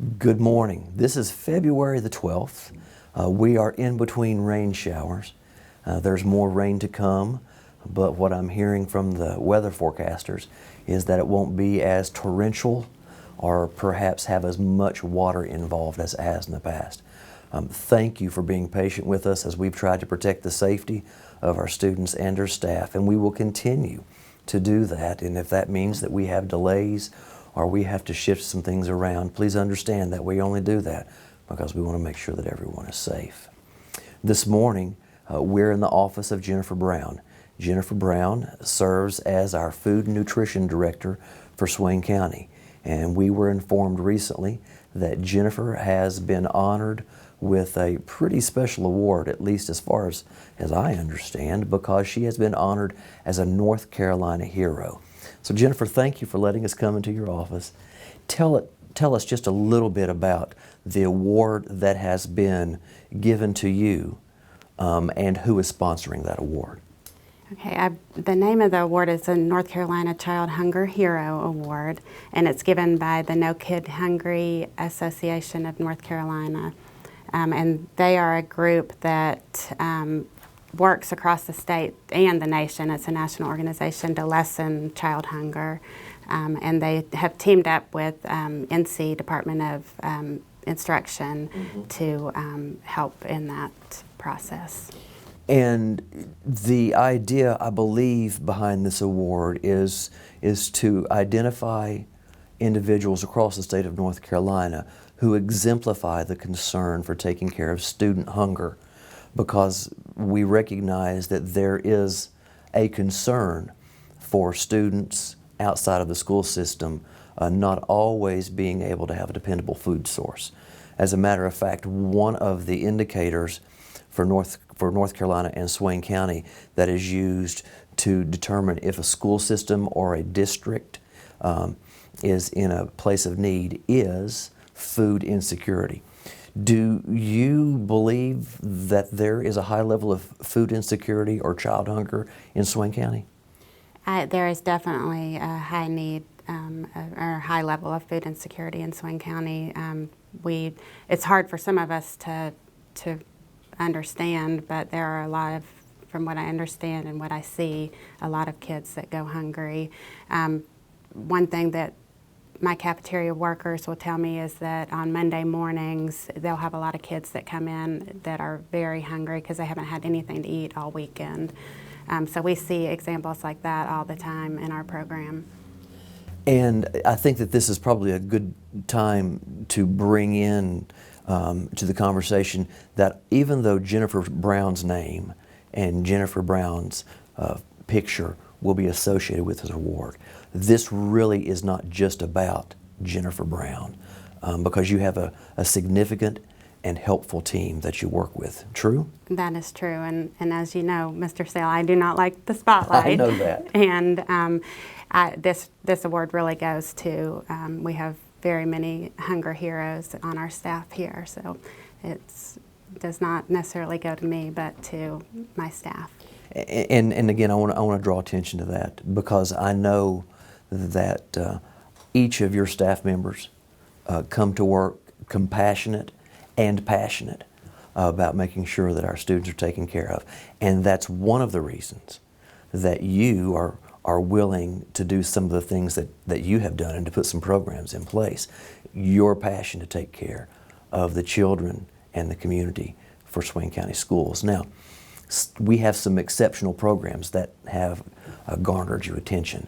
Good morning. This is February the 12th. We are in between rain showers. There's more rain to come, but what I'm hearing from the weather forecasters is that it won't be as torrential or perhaps have as much water involved as it has in the past. Thank you for being patient with us as we've tried to protect the safety of our students and our staff, and we will continue to do that. And if that means that we have delays or we have to shift some things around, please understand that we only do that because we want to make sure that everyone is safe. This morning, we're in the office of Jennifer Brown. Jennifer Brown serves as our Food and Nutrition Director for Swain County. And we were informed recently that Jennifer has been honored with a pretty special award, at least as far as I understand, because she has been honored as a North Carolina hero. So Jennifer, thank you for letting us come into your office. Tell us just a little bit about the award that has been given to you and who is sponsoring that award. Okay, the name of the award is the North Carolina Child Hunger Hero Award, and it's given by the No Kid Hungry Association of North Carolina. And they are a group that works across the state and the nation. It's a national organization to lessen child hunger. And they have teamed up with NC Department of Instruction to help in that process. And the idea, I believe, behind this award is to identify individuals across the state of North Carolina who exemplify the concern for taking care of student hunger, because we recognize that there is a concern for students outside of the school system not always being able to have a dependable food source. As a matter of fact, one of the indicators for North Carolina and Swain County that is used to determine if a school system or a district is in a place of need is food insecurity. Do you believe that there is a high level of food insecurity or child hunger in Swain County? There is definitely a high need or high level of food insecurity in Swain County. It's hard for some of us to understand, but there are a lot of, from what I understand and what I see, a lot of kids that go hungry. One thing that my cafeteria workers will tell me is that on Monday mornings, they'll have a lot of kids that come in that are very hungry because they haven't had anything to eat all weekend. So we see examples like that all the time in our program. And I think that this is probably a good time to bring in to the conversation that even though Jennifer Brown's name and Jennifer Brown's picture will be associated with this award, this really is not just about Jennifer Brown, because you have a significant and helpful team that you work with. True? That is true, and as you know, Mr. Sale, I do not like the spotlight. I know that. And this award really goes to, we have very many hunger heroes on our staff here, so it does not necessarily go to me, but to my staff. And again, I want to draw attention to that because I know that each of your staff members come to work compassionate and passionate about making sure that our students are taken care of. And that's one of the reasons that you are willing to do some of the things that you have done and to put some programs in place. Your passion to take care of the children and the community for Swain County Schools. Now, we have some exceptional programs that have garnered your attention.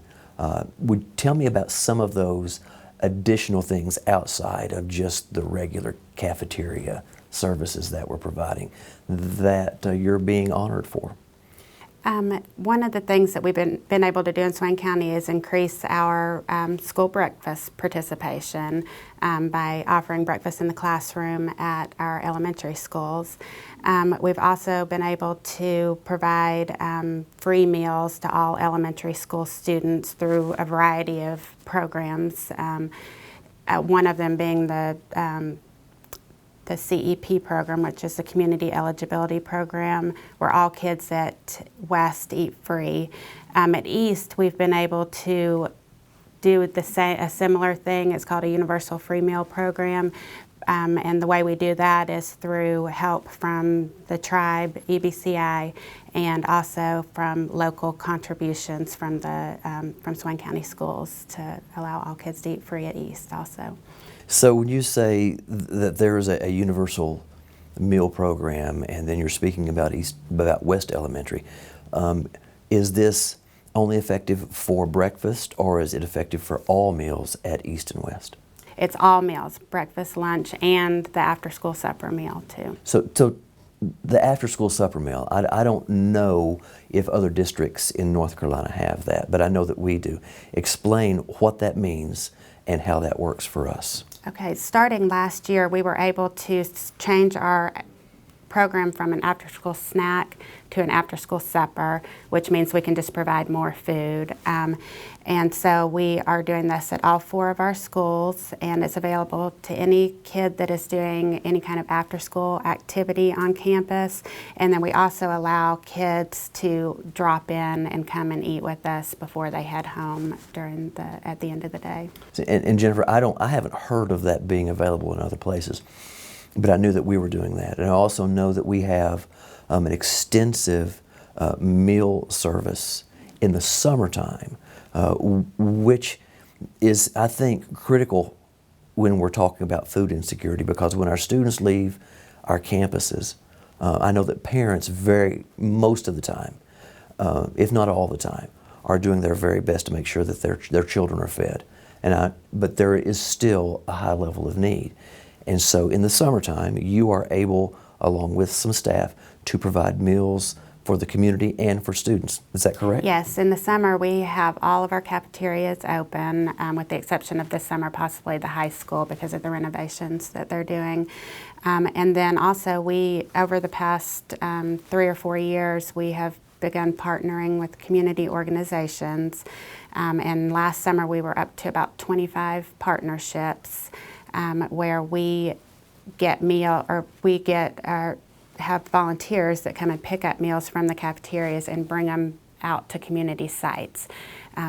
Would you tell me about some of those additional things outside of just the regular cafeteria services that we're providing that you're being honored for? One of the things that we've been able to do in Swain County is increase our school breakfast participation by offering breakfast in the classroom at our elementary schools. We've also been able to provide free meals to all elementary school students through a variety of programs, one of them being the CEP program, which is the Community Eligibility Program, where all kids at West eat free. At East, we've been able to do a similar thing. It's called a Universal Free Meal Program. And the way we do that is through help from the tribe, EBCI, and also from local contributions from Swain County Schools to allow all kids to eat free at East also. So when you say that there is a universal meal program, and then you're speaking about West Elementary, is this only effective for breakfast, or is it effective for all meals at East and West? It's all meals, breakfast, lunch, and the after-school supper meal too. So the after-school supper meal, I don't know if other districts in North Carolina have that, but I know that we do. Explain what that means and how that works for us. Okay, starting last year, we were able to change our program from an after-school snack to an after-school supper, which means we can just provide more food. And so we are doing this at all 4 of our schools, and it's available to any kid that is doing any kind of after-school activity on campus. And then we also allow kids to drop in and come and eat with us before they head home at the end of the day. And Jennifer, I haven't heard of that being available in other places, but I knew that we were doing that. And I also know that we have an extensive meal service in the summertime, which is, I think, critical when we're talking about food insecurity, because when our students leave our campuses, I know that parents most of the time, if not all the time, are doing their very best to make sure that their children are fed. But there is still a high level of need. And so in the summertime, you are able, along with some staff, to provide meals for the community and for students. Is that correct? Yes, in the summer we have all of our cafeterias open, with the exception of this summer, possibly the high school because of the renovations that they're doing. And then also over the past 3 or 4 years, we have begun partnering with community organizations. And last summer we were up to about 25 partnerships where we have volunteers that come and pick up meals from the cafeterias and bring them out to community sites,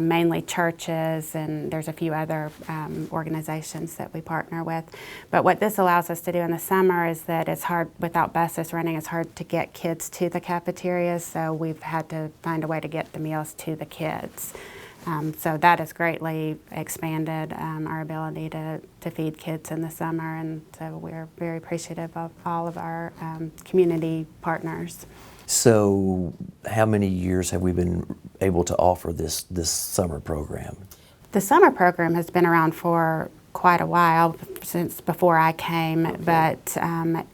mainly churches, and there's a few other organizations that we partner with. But what this allows us to do in the summer is that it's hard, without buses running, it's hard to get kids to the cafeterias, so we've had to find a way to get the meals to the kids. So that has greatly expanded our ability to feed kids in the summer, and so we're very appreciative of all of our community partners. So how many years have we been able to offer this summer program? The summer program has been around for quite a while, since before I came, but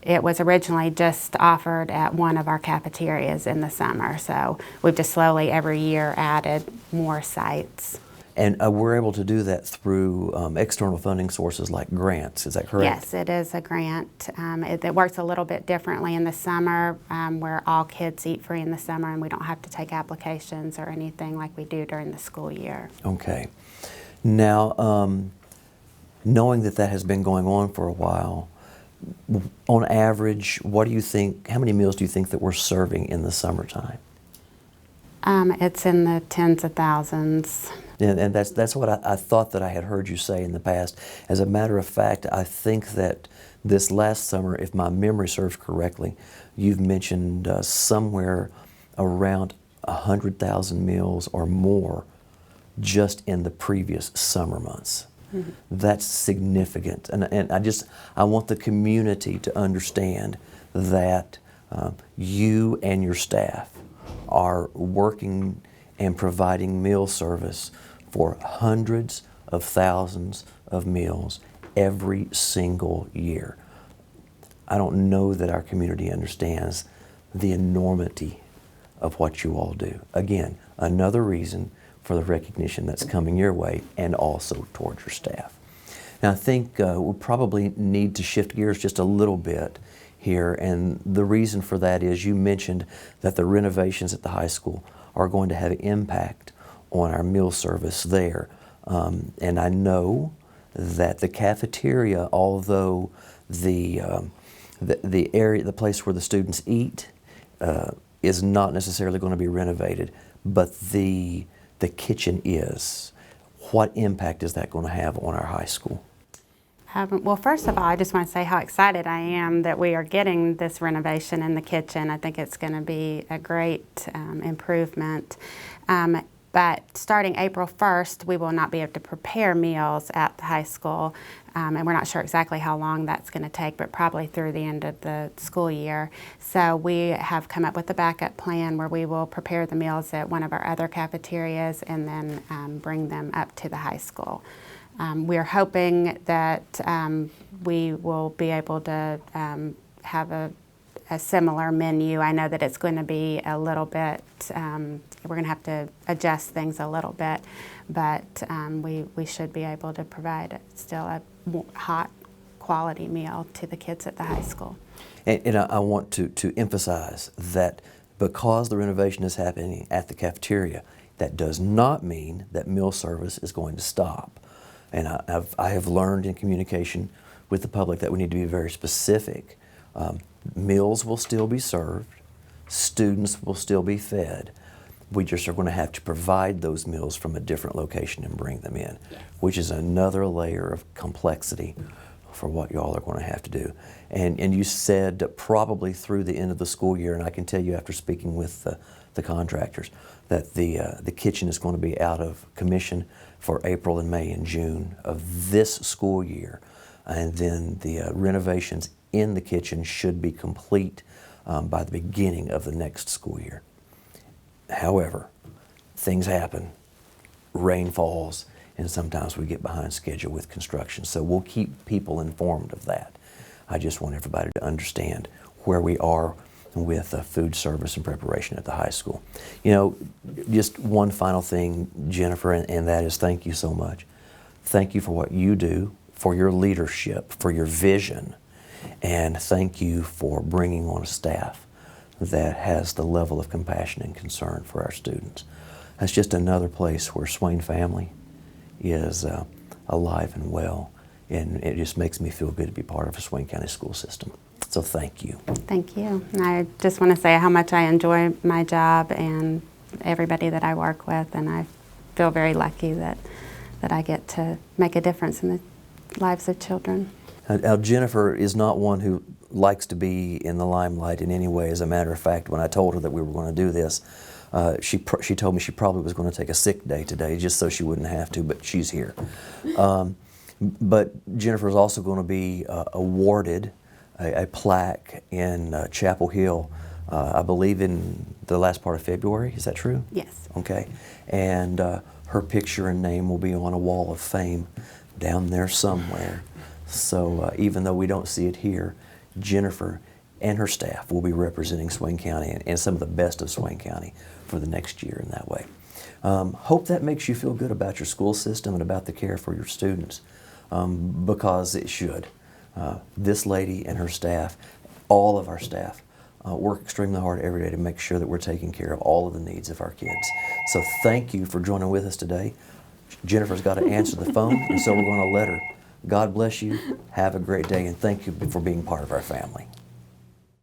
it was originally just offered at one of our cafeterias in the summer. So we've just slowly every year added more sites. And we're able to do that through external funding sources like grants, is that correct? Yes, it is a grant. It works a little bit differently in the summer, where all kids eat free in the summer and we don't have to take applications or anything like we do during the school year. Okay. Now, knowing that has been going on for a while, on average, what do you think, how many meals do you think that we're serving in the summertime? It's in the tens of thousands. And that's what I thought that I had heard you say in the past. As a matter of fact, I think that this last summer, if my memory serves correctly, you've mentioned somewhere around 100,000 meals or more just in the previous summer months. Mm-hmm. That's significant, and I want the community to understand that you and your staff are working and providing meal service for hundreds of thousands of meals every single year. I don't know that our community understands the enormity of what you all do. Again, another reason for the recognition that's coming your way, and also towards your staff. Now I think we probably need to shift gears just a little bit here, and the reason for that is you mentioned that the renovations at the high school are going to have an impact on our meal service there. And I know that the cafeteria, although the area, the place where the students eat, is not necessarily going to be renovated, but the kitchen is. what impact is that going to have on our high school? Well, first of all, I just want to say how excited I am that we are getting this renovation in the kitchen. I think it's going to be a great improvement. But starting April 1st, we will not be able to prepare meals at the high school. And we're not sure exactly how long that's going to take, but probably through the end of the school year. So we have come up with a backup plan where we will prepare the meals at one of our other cafeterias and then bring them up to the high school. We're hoping that we will be able to have a similar menu. I know that it's going to be a little bit, we're going to have to adjust things a little bit, but we should be able to provide still a hot quality meal to the kids at the high school. And I want to emphasize that because the renovation is happening at the cafeteria, that does not mean that meal service is going to stop. And I have learned in communication with the public that we need to be very specific. Meals will still be served, students will still be fed. We just are going to have to provide those meals from a different location and bring them in, which is another layer of complexity for what y'all are going to have to do. And you said probably through the end of the school year, and I can tell you after speaking with the contractors, that the kitchen is going to be out of commission for April and May and June of this school year. And then the renovations in the kitchen should be complete by the beginning of the next school year. However, things happen, rain falls, and sometimes we get behind schedule with construction. So we'll keep people informed of that. I just want everybody to understand where we are with food service and preparation at the high school. You know, just one final thing, Jennifer, and that is thank you so much. Thank you for what you do, for your leadership, for your vision, and thank you for bringing on a staff that has the level of compassion and concern for our students. That's just another place where Swain family is alive and well, and it just makes me feel good to be part of a Swain County school system. So thank you. Thank you. And I just want to say how much I enjoy my job and everybody that I work with, and I feel very lucky that I get to make a difference in the lives of children. Now, Jennifer is not one who likes to be in the limelight in any way. As a matter of fact, when I told her that we were going to do this, she told me she probably was going to take a sick day today just so she wouldn't have to, but she's here. But Jennifer is also going to be awarded a plaque in Chapel Hill, I believe in the last part of February. Is that true? Yes. Okay. And her picture and name will be on a wall of fame down there somewhere. So even though we don't see it here, Jennifer and her staff will be representing Swain County and some of the best of Swain County for the next year in that way. Hope that makes you feel good about your school system and about the care for your students, because it should. This lady and her staff, all of our staff, work extremely hard every day to make sure that we're taking care of all of the needs of our kids. So thank you for joining with us today. Jennifer's got to answer the phone, and so we're going to let her. God bless you. Have a great day, and thank you for being part of our family.